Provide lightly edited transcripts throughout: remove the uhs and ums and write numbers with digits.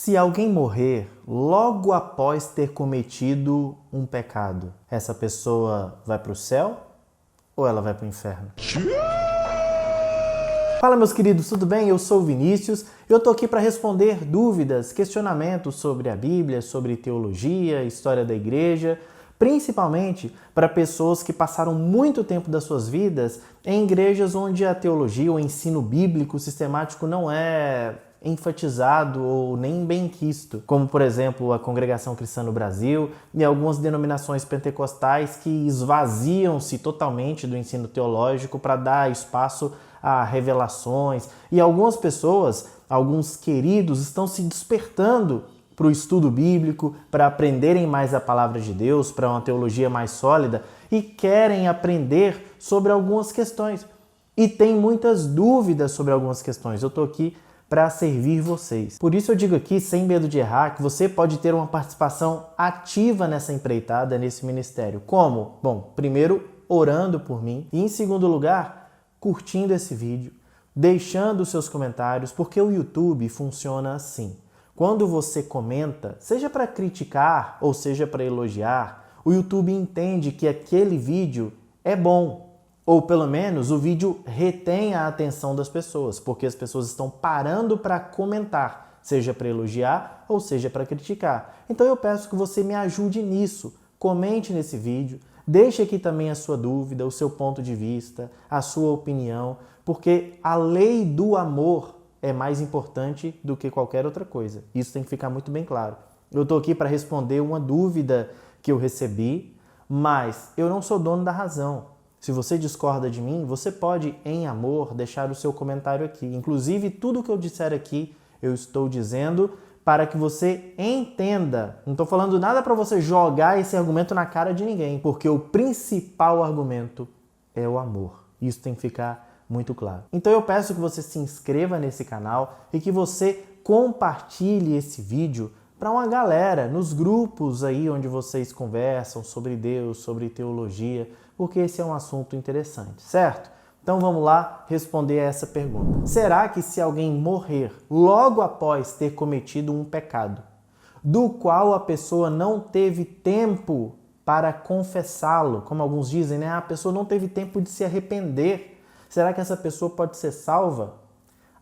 Se alguém morrer logo após ter cometido um pecado, essa pessoa vai para o céu ou ela vai para o inferno? Fala, meus queridos, tudo bem? Eu sou o Vinícius e eu tô aqui para responder dúvidas, questionamentos sobre a Bíblia, sobre teologia, história da igreja, principalmente para pessoas que passaram muito tempo das suas vidas em igrejas onde a teologia, o ensino bíblico sistemático não é enfatizado ou nem bem quisto, como por exemplo a Congregação Cristã no Brasil e algumas denominações pentecostais que esvaziam-se totalmente do ensino teológico para dar espaço a revelações, e algumas pessoas, alguns queridos, estão se despertando para o estudo bíblico, para aprenderem mais a palavra de Deus, para uma teologia mais sólida e querem aprender sobre algumas questões e tem muitas dúvidas sobre algumas questões. Eu estou aqui para servir vocês. Por isso eu digo aqui, sem medo de errar, que você pode ter uma participação ativa nessa empreitada, nesse ministério. Como? Bom, primeiro, orando por mim e, em segundo lugar, curtindo esse vídeo, deixando seus comentários, porque o YouTube funciona assim. Quando você comenta, seja para criticar ou seja para elogiar, o YouTube entende que aquele vídeo é bom. Ou pelo menos o vídeo retém a atenção das pessoas, porque as pessoas estão parando para comentar, seja para elogiar ou seja para criticar. Então eu peço que você me ajude nisso. Comente nesse vídeo, deixe aqui também a sua dúvida, o seu ponto de vista, a sua opinião, porque a lei do amor é mais importante do que qualquer outra coisa. Isso tem que ficar muito bem claro. Eu estou aqui para responder uma dúvida que eu recebi, mas eu não sou dono da razão. Se você discorda de mim, você pode, em amor, deixar o seu comentário aqui. Inclusive, tudo que eu disser aqui, eu estou dizendo para que você entenda. Não estou falando nada para você jogar esse argumento na cara de ninguém, porque o principal argumento é o amor. Isso tem que ficar muito claro. Então eu peço que você se inscreva nesse canal e que você compartilhe esse vídeo para uma galera, nos grupos aí onde vocês conversam sobre Deus, sobre teologia, porque esse é um assunto interessante, certo? Então vamos lá responder a essa pergunta. Será que se alguém morrer logo após ter cometido um pecado, do qual a pessoa não teve tempo para confessá-lo, como alguns dizem, né? A pessoa não teve tempo de se arrepender, será que essa pessoa pode ser salva?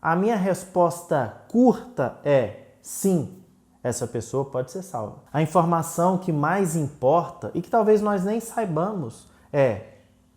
A minha resposta curta é sim. Essa pessoa pode ser salva. A informação que mais importa e que talvez nós nem saibamos é: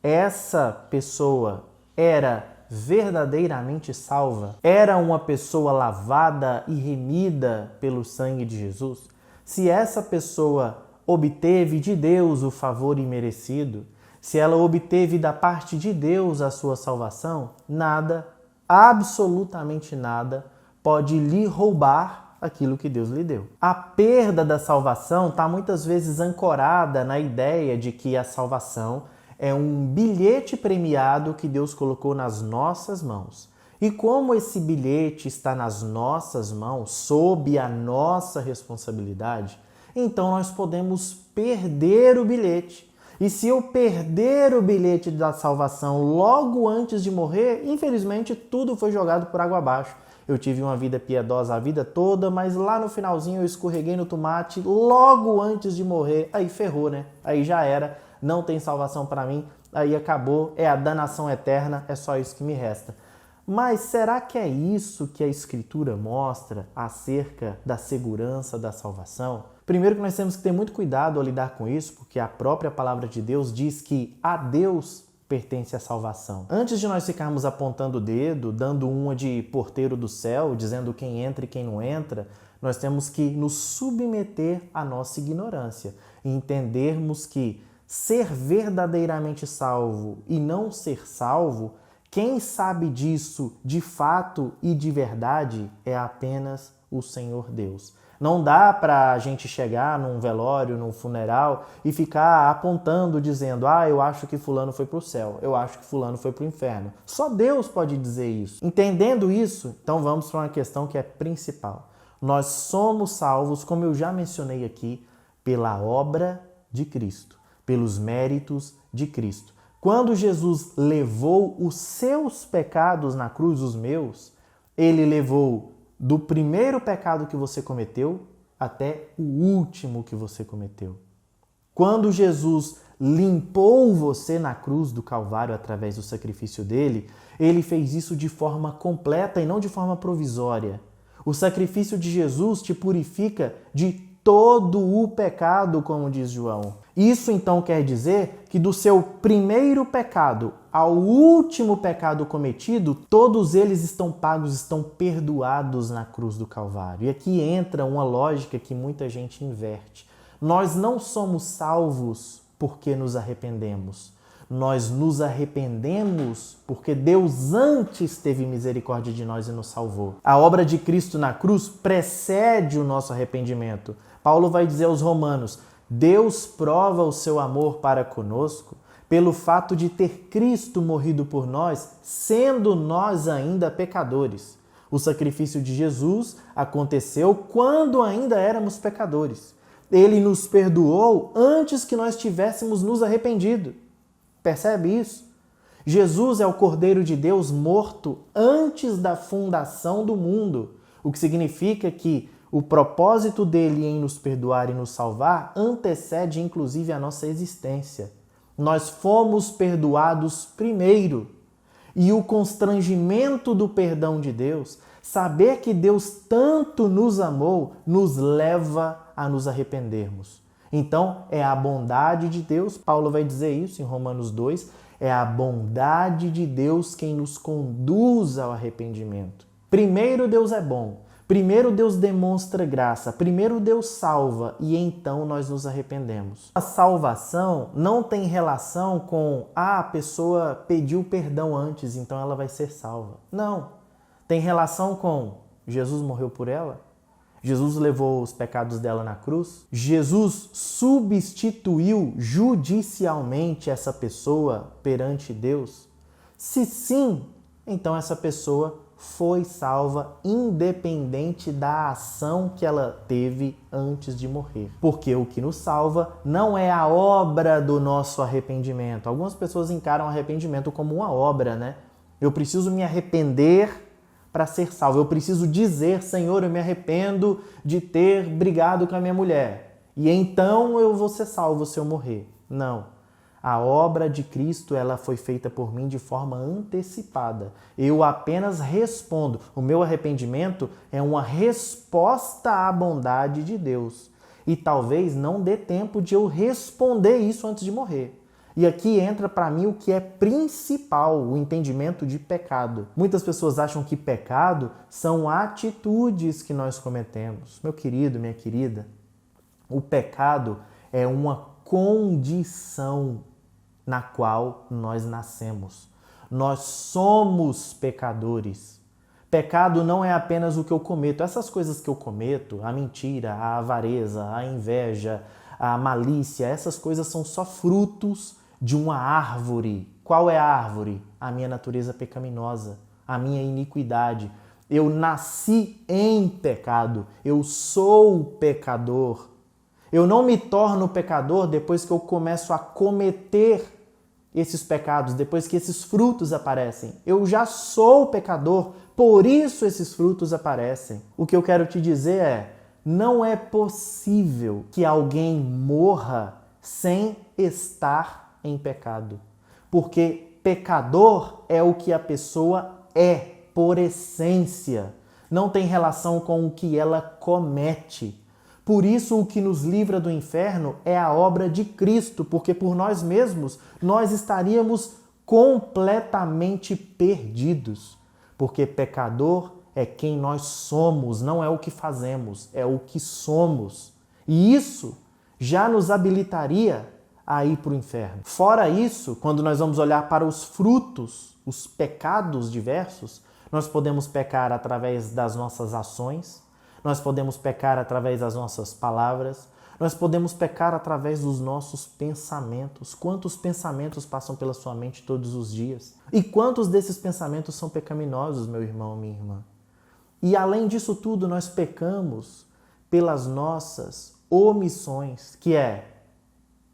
essa pessoa era verdadeiramente salva? Era uma pessoa lavada e remida pelo sangue de Jesus? Se essa pessoa obteve de Deus o favor imerecido, se ela obteve da parte de Deus a sua salvação, nada, absolutamente nada, pode lhe roubar aquilo que Deus lhe deu. A perda da salvação está muitas vezes ancorada na ideia de que a salvação é um bilhete premiado que Deus colocou nas nossas mãos. E como esse bilhete está nas nossas mãos, sob a nossa responsabilidade, então nós podemos perder o bilhete. E se eu perder o bilhete da salvação logo antes de morrer, infelizmente tudo foi jogado por água abaixo. Eu tive uma vida piedosa a vida toda, mas lá no finalzinho eu escorreguei no tomate logo antes de morrer. Aí ferrou, né? Aí já era, não tem salvação para mim, aí acabou, é a danação eterna, é só isso que me resta. Mas será que é isso que a Escritura mostra acerca da segurança da salvação? Primeiro que nós temos que ter muito cuidado ao lidar com isso, porque a própria palavra de Deus diz que a Deus pertence à salvação. Antes de nós ficarmos apontando o dedo, dando uma de porteiro do céu, dizendo quem entra e quem não entra, nós temos que nos submeter à nossa ignorância e entendermos que ser verdadeiramente salvo e não ser salvo, quem sabe disso de fato e de verdade é apenas o Senhor Deus. Não dá para a gente chegar num velório, num funeral e ficar apontando, dizendo: ah, eu acho que fulano foi para o céu, eu acho que fulano foi para o inferno. Só Deus pode dizer isso. Entendendo isso, então vamos para uma questão que é principal. Nós somos salvos, como eu já mencionei aqui, pela obra de Cristo, pelos méritos de Cristo. Quando Jesus levou os seus pecados na cruz, os meus, ele levou do primeiro pecado que você cometeu até o último que você cometeu. Quando Jesus limpou você na cruz do Calvário através do sacrifício dele, ele fez isso de forma completa e não de forma provisória. O sacrifício de Jesus te purifica de todo o pecado, como diz João. Isso então quer dizer que do seu primeiro pecado ao último pecado cometido, todos eles estão pagos, estão perdoados na cruz do Calvário. E aqui entra uma lógica que muita gente inverte. Nós não somos salvos porque nos arrependemos. Nós nos arrependemos porque Deus antes teve misericórdia de nós e nos salvou. A obra de Cristo na cruz precede o nosso arrependimento. Paulo vai dizer aos Romanos: Deus prova o seu amor para conosco pelo fato de ter Cristo morrido por nós, sendo nós ainda pecadores. O sacrifício de Jesus aconteceu quando ainda éramos pecadores. Ele nos perdoou antes que nós tivéssemos nos arrependido. Percebe isso? Jesus é o Cordeiro de Deus morto antes da fundação do mundo, o que significa que o propósito dele em nos perdoar e nos salvar antecede inclusive a nossa existência. Nós fomos perdoados primeiro. E o constrangimento do perdão de Deus, saber que Deus tanto nos amou, nos leva a nos arrependermos. Então, é a bondade de Deus, Paulo vai dizer isso em Romanos 2, é a bondade de Deus quem nos conduz ao arrependimento. Primeiro Deus é bom, primeiro Deus demonstra graça, primeiro Deus salva e então nós nos arrependemos. A salvação não tem relação com a pessoa pediu perdão antes, então ela vai ser salva. Não, tem relação com Jesus morreu por ela, Jesus levou os pecados dela na cruz, Jesus substituiu judicialmente essa pessoa perante Deus. Se sim, então essa pessoa foi salva independente da ação que ela teve antes de morrer. Porque o que nos salva não é a obra do nosso arrependimento. Algumas pessoas encaram o arrependimento como uma obra, né? Eu preciso me arrepender para ser salvo. Eu preciso dizer, Senhor, eu me arrependo de ter brigado com a minha mulher. E então eu vou ser salvo se eu morrer. Não. A obra de Cristo, ela foi feita por mim de forma antecipada. Eu apenas respondo. O meu arrependimento é uma resposta à bondade de Deus. E talvez não dê tempo de eu responder isso antes de morrer. E aqui entra para mim o que é principal, o entendimento de pecado. Muitas pessoas acham que pecado são atitudes que nós cometemos. Meu querido, minha querida, o pecado é uma condição na qual nós nascemos. Nós somos pecadores. Pecado não é apenas o que eu cometo. Essas coisas que eu cometo, a mentira, a avareza, a inveja, a malícia, essas coisas são só frutos de uma árvore. Qual é a árvore? A minha natureza pecaminosa, a minha iniquidade. Eu nasci em pecado, eu sou pecador. Eu não me torno pecador depois que eu começo a cometer esses pecados, depois que esses frutos aparecem. Eu já sou pecador, por isso esses frutos aparecem. O que eu quero te dizer é, não é possível que alguém morra sem estar em pecado. Porque pecador é o que a pessoa é, por essência. Não tem relação com o que ela comete. Por isso, o que nos livra do inferno é a obra de Cristo, porque por nós mesmos nós estaríamos completamente perdidos. Porque pecador é quem nós somos, não é o que fazemos, é o que somos. E isso já nos habilitaria a ir para o inferno. Fora isso, quando nós vamos olhar para os frutos, os pecados diversos, nós podemos pecar através das nossas ações, nós podemos pecar através das nossas palavras, nós podemos pecar através dos nossos pensamentos. Quantos pensamentos passam pela sua mente todos os dias? E quantos desses pensamentos são pecaminosos, meu irmão, minha irmã? E além disso tudo, nós pecamos pelas nossas omissões, que é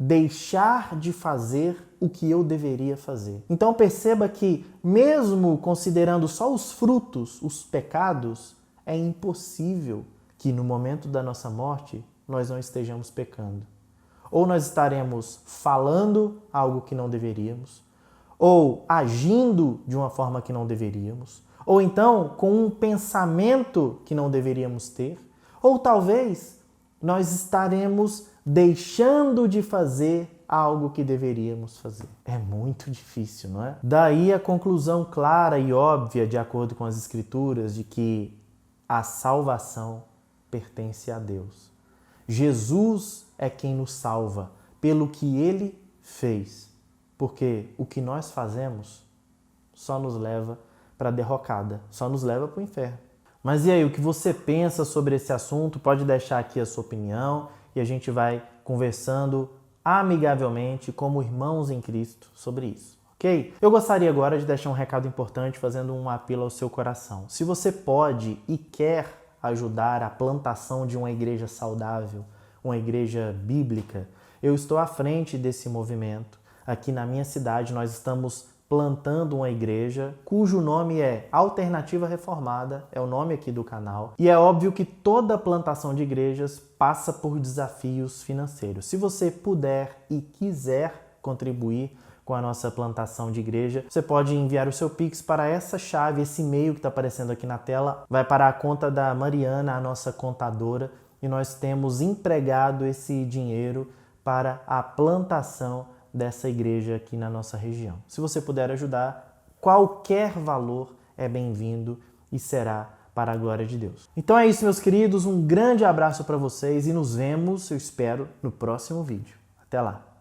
deixar de fazer o que eu deveria fazer. Então perceba que, mesmo considerando só os frutos, os pecados, é impossível que no momento da nossa morte nós não estejamos pecando. Ou nós estaremos falando algo que não deveríamos, ou agindo de uma forma que não deveríamos, ou então com um pensamento que não deveríamos ter, ou talvez nós estaremos deixando de fazer algo que deveríamos fazer. É muito difícil, não é? Daí a conclusão clara e óbvia, de acordo com as Escrituras, de que a salvação pertence a Deus. Jesus é quem nos salva pelo que Ele fez, porque o que nós fazemos só nos leva para a derrocada, só nos leva para o inferno. Mas e aí, o que você pensa sobre esse assunto? Pode deixar aqui a sua opinião e a gente vai conversando amigavelmente como irmãos em Cristo sobre isso, ok? Eu gostaria agora de deixar um recado importante, fazendo um apelo ao seu coração. Se você pode e quer ajudar a plantação de uma igreja saudável, uma igreja bíblica, eu estou à frente desse movimento. Aqui na minha cidade nós estamos plantando uma igreja cujo nome é Alternativa Reformada, é o nome aqui do canal. E é óbvio que toda plantação de igrejas passa por desafios financeiros. Se você puder e quiser contribuir com a nossa plantação de igreja, você pode enviar o seu Pix para essa chave, esse e-mail que está aparecendo aqui na tela. Vai para a conta da Mariana, a nossa contadora, e nós temos empregado esse dinheiro para a plantação dessa igreja aqui na nossa região. Se você puder ajudar, qualquer valor é bem-vindo e será para a glória de Deus. Então é isso, meus queridos. Um grande abraço para vocês e nos vemos, eu espero, no próximo vídeo. Até lá!